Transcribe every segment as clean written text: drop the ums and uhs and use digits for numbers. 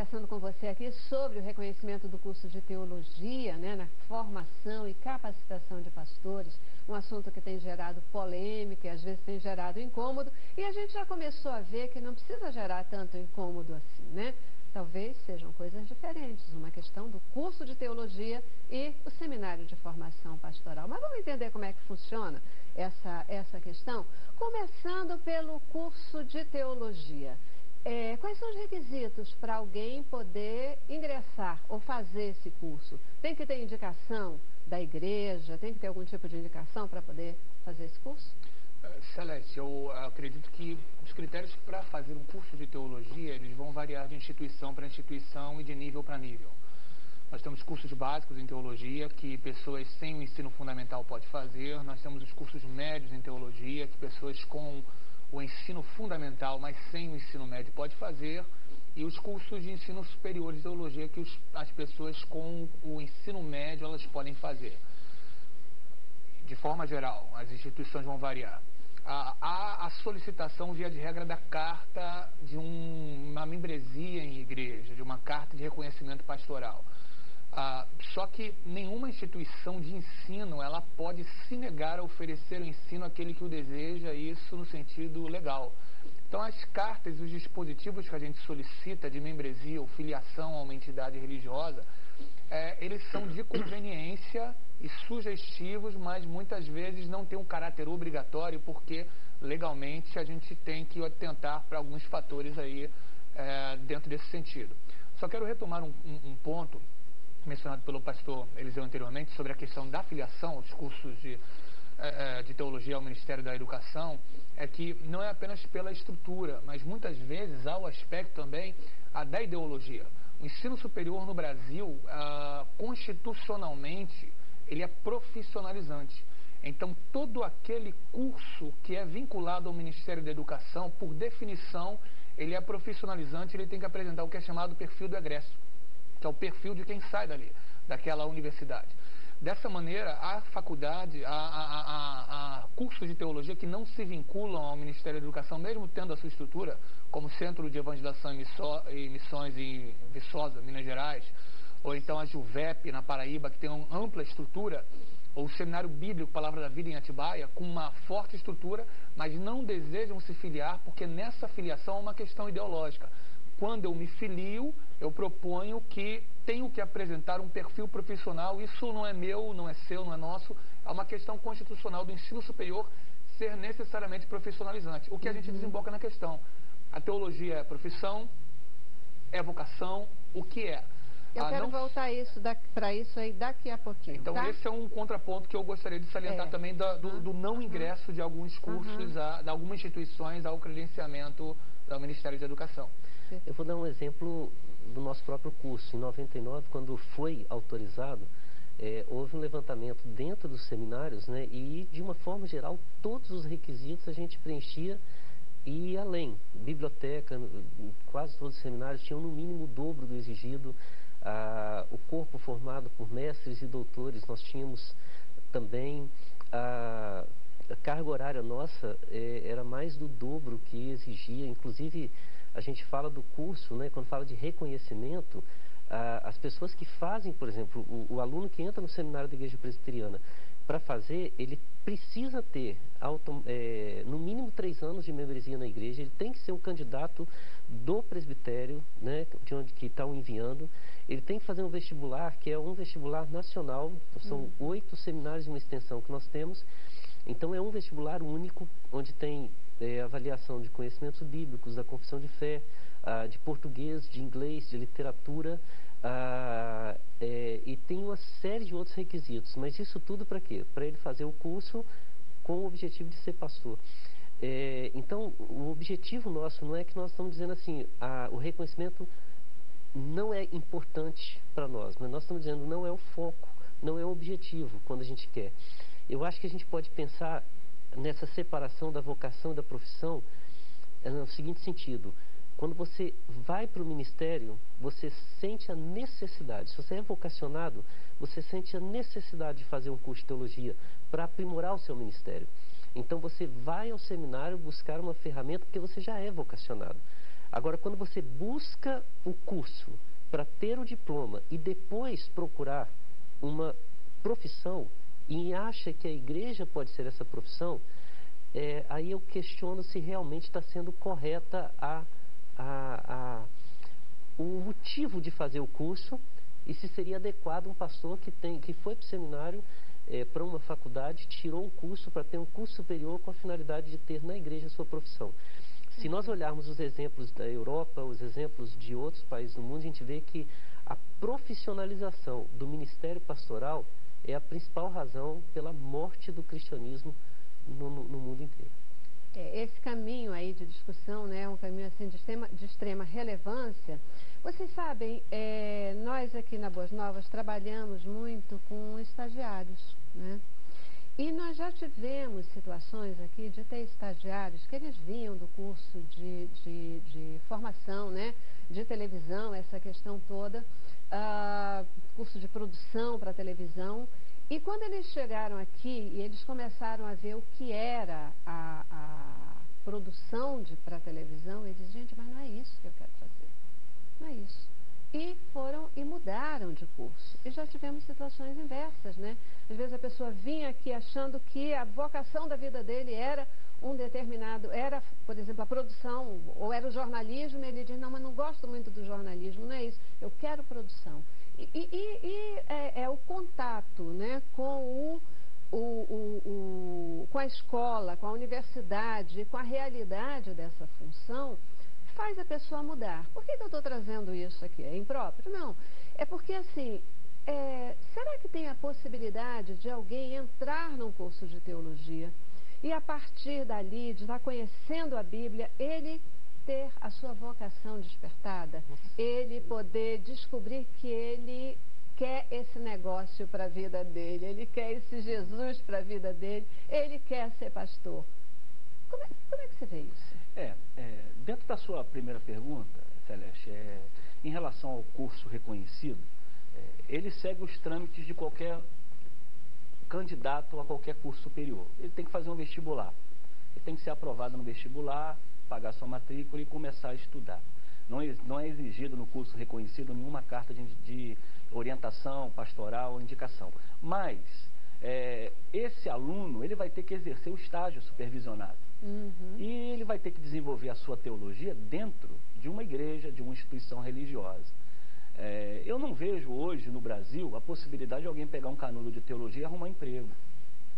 conversando com você aqui sobre o reconhecimento do curso de teologia, né, na formação e capacitação de pastores, um assunto que tem gerado polêmica e às vezes tem gerado incômodo, e a gente já começou a ver que não precisa gerar tanto incômodo assim, né? Talvez sejam coisas diferentes, uma questão do curso de teologia e o seminário de formação pastoral. Mas vamos entender como é que funciona essa questão? Começando pelo curso de teologia. Quais são os requisitos para alguém poder ingressar ou fazer esse curso? Tem que ter indicação da igreja? Tem que ter algum tipo de indicação para poder fazer esse curso? Celeste, eu acredito que os critérios para fazer um curso de teologia, eles vão variar de instituição para instituição e de nível para nível. Nós temos cursos básicos em teologia que pessoas sem o ensino fundamental podem fazer. Nós temos os cursos médios em teologia que pessoas com o ensino fundamental, mas sem o ensino médio podem fazer. E os cursos de ensino superior de teologia que as pessoas com o ensino médio elas podem fazer. De forma geral, as instituições vão variar. Há a solicitação, via de regra, da carta de uma membresia em igreja, de uma carta de reconhecimento pastoral. Só que nenhuma instituição de ensino ela pode se negar a oferecer o ensino àquele que o deseja, isso no sentido legal. Então, as cartas e os dispositivos que a gente solicita de membresia ou filiação a uma entidade religiosa, eles são de conveniência e sugestivos, mas muitas vezes não têm um caráter obrigatório, porque legalmente a gente tem que atentar para alguns fatores aí dentro desse sentido. Só quero retomar um ponto mencionado pelo pastor Eliseu anteriormente sobre a questão da filiação aos cursos de teologia ao Ministério da Educação, é que não é apenas pela estrutura, mas muitas vezes há o aspecto também da ideologia. O ensino superior no Brasil, constitucionalmente, ele é profissionalizante. Então, todo aquele curso que é vinculado ao Ministério da Educação, por definição, ele é profissionalizante, ele tem que apresentar o que é chamado perfil do egresso, que é o perfil de quem sai dali, daquela universidade. Dessa maneira, há faculdade, há cursos de teologia que não se vinculam ao Ministério da Educação, mesmo tendo a sua estrutura, como Centro de Evangelização e Missões em Viçosa, Minas Gerais, ou então a Juvep, na Paraíba, que tem uma ampla estrutura, ou o Seminário Bíblico Palavra da Vida em Atibaia, com uma forte estrutura, mas não desejam se filiar, porque nessa filiação é uma questão ideológica. Quando eu me filio, eu proponho que tenho que apresentar um perfil profissional. Isso não é meu, não é seu, não é nosso. É uma questão constitucional do ensino superior ser necessariamente profissionalizante. O que a gente desemboca na questão. A teologia é profissão, é vocação, o que é? Eu quero voltar para isso aí daqui a pouquinho. Então, tá? Esse é um contraponto que eu gostaria de salientar também do não ingresso de alguns cursos, de algumas instituições ao credenciamento do Ministério da Educação. Eu vou dar um exemplo do nosso próprio curso. Em 99, quando foi autorizado, houve um levantamento dentro dos seminários, né, e, de uma forma geral, todos os requisitos a gente preenchia e ia além. Biblioteca, quase todos os seminários tinham no mínimo o dobro do exigido. O corpo formado por mestres e doutores, nós tínhamos também. A carga horária nossa era mais do dobro que exigia. Inclusive, a gente fala do curso, né, quando fala de reconhecimento, as pessoas que fazem, por exemplo, o aluno que entra no seminário da Igreja Presbiteriana, para fazer, ele precisa ter no mínimo 3 anos de membresia na igreja, ele tem que ser um candidato do presbitério, né, de onde que está o enviando, ele tem que fazer um vestibular, que é um vestibular nacional, são 8 seminários de uma extensão que nós temos, então é um vestibular único, onde tem avaliação de conhecimentos bíblicos, da confissão de fé, de português, de inglês, de literatura, e tem uma série de outros requisitos. Mas isso tudo para quê? Para ele fazer o curso com o objetivo de ser pastor. Então, o objetivo nosso não é que nós estamos dizendo assim, o reconhecimento não é importante para nós, mas nós estamos dizendo não é o foco, não é o objetivo quando a gente quer. Eu acho que a gente pode pensar nessa separação da vocação e da profissão no seguinte sentido: quando você vai para o ministério, você sente a necessidade, se você é vocacionado, você sente a necessidade de fazer um curso de teologia para aprimorar o seu ministério. Então você vai ao seminário buscar uma ferramenta porque você já é vocacionado. Agora, quando você busca o curso para ter o diploma e depois procurar uma profissão e acha que a igreja pode ser essa profissão, aí eu questiono se realmente está sendo correta o motivo de fazer o curso e se seria adequado um pastor que foi para o seminário, para uma faculdade, tirou um curso para ter um curso superior com a finalidade de ter na igreja a sua profissão. Se nós olharmos os exemplos da Europa, os exemplos de outros países do mundo, a gente vê que a profissionalização do ministério pastoral é a principal razão pela morte do cristianismo no mundo inteiro. Esse caminho aí de discussão, né, um caminho assim de extrema relevância. Vocês sabem, nós aqui na Boas Novas trabalhamos muito com estagiários, né? E nós já tivemos situações aqui de ter estagiários que eles vinham do curso de formação, né, de televisão, essa questão toda, curso de produção para televisão. E quando eles chegaram aqui e eles começaram a ver o que era a produção para televisão, eles disseram, gente, mas não é isso que eu quero fazer, não é isso. E foram e mudaram de curso. E já tivemos situações inversas, né? Às vezes a pessoa vinha aqui achando que a vocação da vida dele era um determinado, era, por exemplo, a produção, ou era o jornalismo, e ele diz, não, mas não gosto muito do jornalismo, não é isso, eu quero produção. É o contato, né, com com a escola, com a universidade, com a realidade dessa função, faz a pessoa mudar. Por que eu estou trazendo isso aqui? É impróprio? Não. É porque, assim, será que tem a possibilidade de alguém entrar num curso de teologia e, a partir dali, de estar conhecendo a Bíblia, ele ter a sua vocação despertada? Ele poder descobrir que ele quer esse negócio para a vida dele, ele quer esse Jesus para a vida dele, ele quer ser pastor. Como é que você vê isso? Dentro da sua primeira pergunta, Celeste, em relação ao curso reconhecido, ele segue os trâmites de qualquer candidato a qualquer curso superior. Ele tem que fazer um vestibular, ele tem que ser aprovado no vestibular, pagar sua matrícula e começar a estudar. Não é exigido no curso reconhecido nenhuma carta de orientação pastoral ou indicação. Mas esse aluno, ele vai ter que exercer o estágio supervisionado. Uhum. E ele vai ter que desenvolver a sua teologia dentro de uma igreja, de uma instituição religiosa. Eu não vejo hoje no Brasil a possibilidade de alguém pegar um canudo de teologia e arrumar emprego.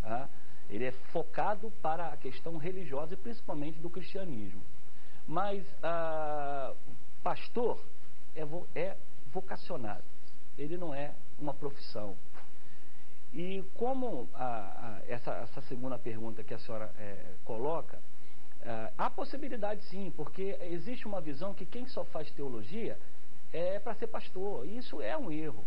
Tá? Ele é focado para a questão religiosa e principalmente do cristianismo. Mas pastor é vocacionado, ele não é uma profissão. E como essa segunda pergunta que a senhora coloca, há possibilidade sim, porque existe uma visão que quem só faz teologia é para ser pastor, e isso é um erro.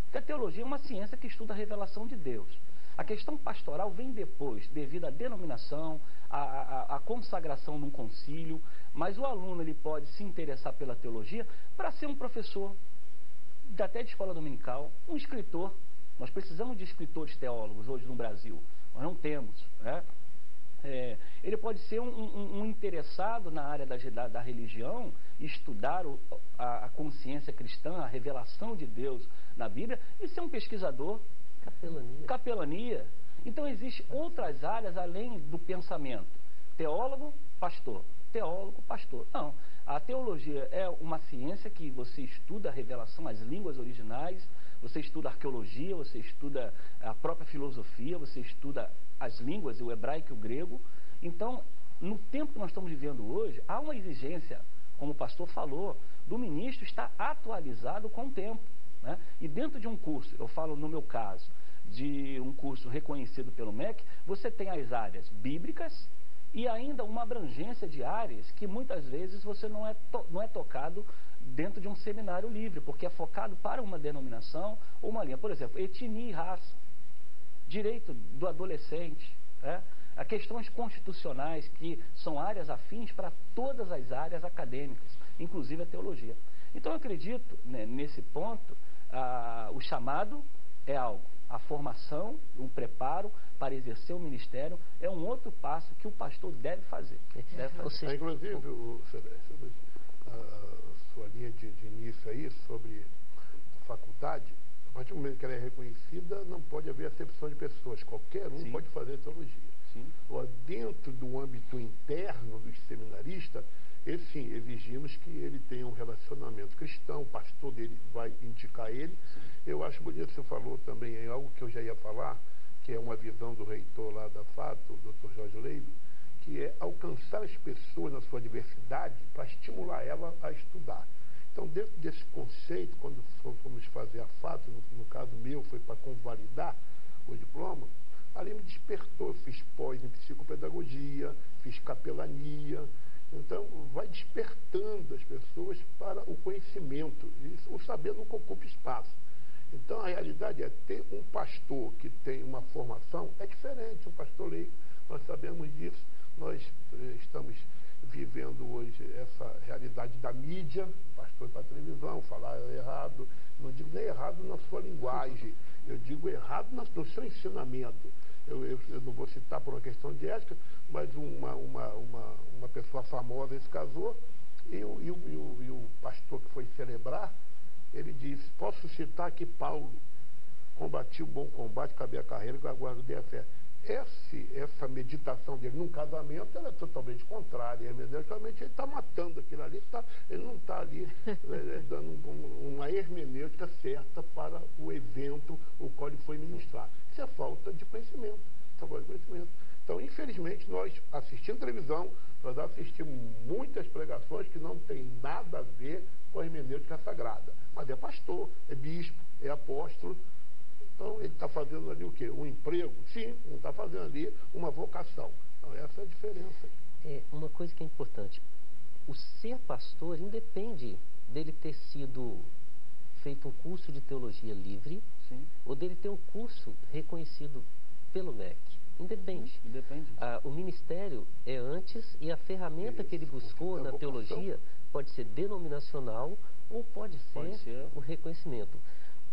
Porque a teologia é uma ciência que estuda a revelação de Deus. A questão pastoral vem depois, devido à denominação, à consagração num concílio, mas o aluno ele pode se interessar pela teologia para ser um professor, até de escola dominical, um escritor. Nós precisamos de escritores teólogos hoje no Brasil, nós não temos, né? Ele pode ser um interessado na área da religião, estudar a consciência cristã, a revelação de Deus na Bíblia, e ser um pesquisador. Capelania. Então existem outras áreas além do pensamento. Teólogo, pastor. Teólogo, pastor. Não. A teologia é uma ciência que você estuda a revelação, as línguas originais, você estuda arqueologia, você estuda a própria filosofia, você estuda as línguas, o hebraico e o grego. Então, no tempo que nós estamos vivendo hoje, há uma exigência, como o pastor falou, do ministro estar atualizado com o tempo. Né? E dentro de um curso, eu falo no meu caso, de um curso reconhecido pelo MEC, você tem as áreas bíblicas e ainda uma abrangência de áreas que muitas vezes você não é tocado dentro de um seminário livre, porque é focado para uma denominação ou uma linha. Por exemplo, etnia e raça, direito do adolescente, a questões constitucionais, que são áreas afins para todas as áreas acadêmicas, inclusive a teologia. Então eu acredito, né, nesse ponto, o chamado é algo, a formação, um preparo para exercer o ministério é um outro passo que o pastor deve fazer. Inclusive, a sua linha de início aí sobre faculdade. A partir do momento que ela é reconhecida, não pode haver acepção de pessoas. Qualquer um pode fazer teologia. Agora, dentro do âmbito interno dos seminaristas, sim, exigimos que ele tenha um relacionamento cristão, o pastor dele vai indicar ele. Eu acho bonito, você falou também em algo que eu já ia falar, que é uma visão do reitor lá da FATO, o Dr. Jorge Leibe, que é alcançar as pessoas na sua diversidade para estimular ela a estudar. Então, dentro desse conceito, quando fomos fazer a FATO, no caso meu, foi para convalidar o diploma, ali me despertou. Eu fiz pós em psicopedagogia, fiz capelania. Então, vai despertando as pessoas para o conhecimento. E o saber nunca ocupa espaço. Então, a realidade é ter um pastor que tem uma formação é diferente. Um pastor leigo, nós sabemos disso. Nós estamos vivendo hoje essa realidade da mídia, pastor para a televisão, falar errado. Não digo nem errado na sua linguagem, eu digo errado no seu ensinamento. Eu não vou citar por uma questão de ética, mas uma pessoa famosa se casou e o pastor que foi celebrar, ele disse: posso citar que Paulo combati o bom combate, acabei a carreira, guardei a fé. Essa meditação dele num casamento, ela é totalmente contrária. Evidentemente, ele está matando aquilo ali, ele não está ali dando uma hermenêutica certa para o evento o qual ele foi ministrar. Isso é falta de conhecimento. Então, infelizmente, nós, assistindo televisão, nós assistimos muitas pregações que não tem nada a ver com a hermenêutica sagrada. Mas é pastor, é bispo, é apóstolo. Então, ele está fazendo ali o quê? Um emprego? Sim, não está fazendo ali uma vocação. Então, essa é a diferença. Uma coisa que é importante. O ser pastor independe dele ter sido feito um curso de teologia livre, ou dele ter um curso reconhecido pelo MEC. Independe. O ministério é antes, e a ferramenta que ele buscou na teologia pode ser denominacional ou pode ser o reconhecimento.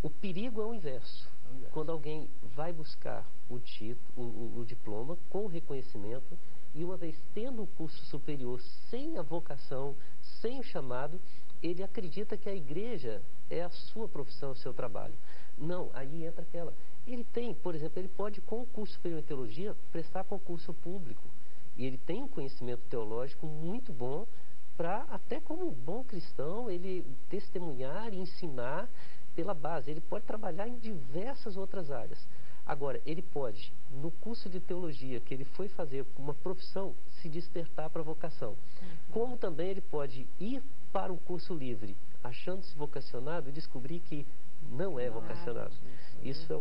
O perigo é o inverso. Quando alguém vai buscar o diploma com reconhecimento e, uma vez tendo o curso superior sem a vocação, sem o chamado, ele acredita que a igreja é a sua profissão, o seu trabalho. Não, aí entra aquela. Ele tem, por exemplo, ele pode, com o curso superior em teologia, prestar concurso público. E ele tem um conhecimento teológico muito bom para, até como bom cristão, ele testemunhar e ensinar pela base. Ele pode trabalhar em diversas outras áreas. Agora, ele pode, no curso de teologia que ele foi fazer com uma profissão, se despertar para a vocação. Como também ele pode ir para um curso livre, achando-se vocacionado, e descobrir que não é vocacionado. Isso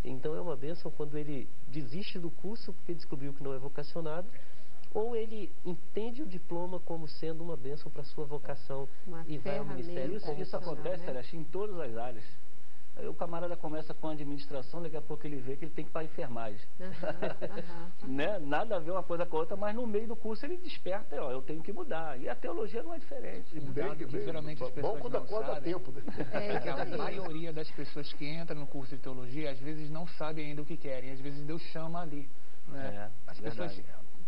então é uma bênção quando ele desiste do curso porque descobriu que não é vocacionado, ou ele entende o diploma como sendo uma bênção para a sua vocação e vai ao ministério. Isso acontece, Celeste, em todas as áreas. Aí o camarada começa com a administração, daqui a pouco ele vê que ele tem que ir para a enfermagem. Né? Nada a ver uma coisa com a outra, mas no meio do curso ele desperta, eu tenho que mudar. E a teologia não é diferente. Geralmente as pessoas não sabem que a maioria das pessoas que entram no curso de teologia, às vezes não sabem ainda o que querem. Às vezes Deus chama ali. Né? As pessoas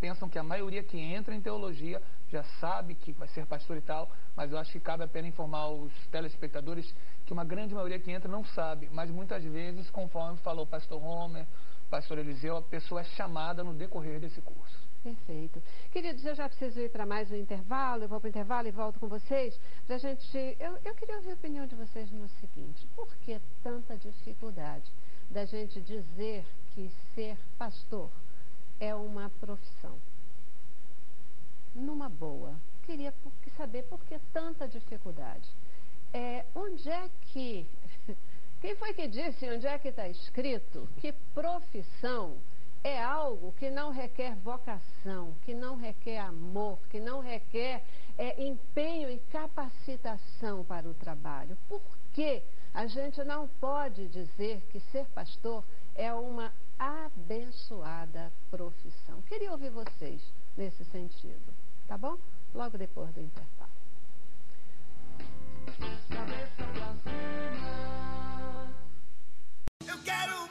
pensam que a maioria que entra em teologia já sabe que vai ser pastor e tal, mas eu acho que cabe a pena informar os telespectadores que uma grande maioria que entra não sabe, mas muitas vezes, conforme falou o pastor Homer, o pastor Eliseu, a pessoa é chamada no decorrer desse curso. Perfeito. Queridos, eu já preciso ir para mais um intervalo, eu vou para o intervalo e volto com vocês. Pra gente, eu queria ouvir a opinião de vocês no seguinte: por que tanta dificuldade da gente dizer que ser pastor é uma profissão? Numa boa, queria saber por que tanta dificuldade. Onde é que... Quem foi que disse, onde é que está escrito que profissão é algo que não requer vocação, que não requer amor, que não requer empenho e capacitação para o trabalho? Por que a gente não pode dizer que ser pastor é uma abençoada profissão? Queria ouvir vocês nesse sentido, tá bom? Logo depois do intervalo. Eu quero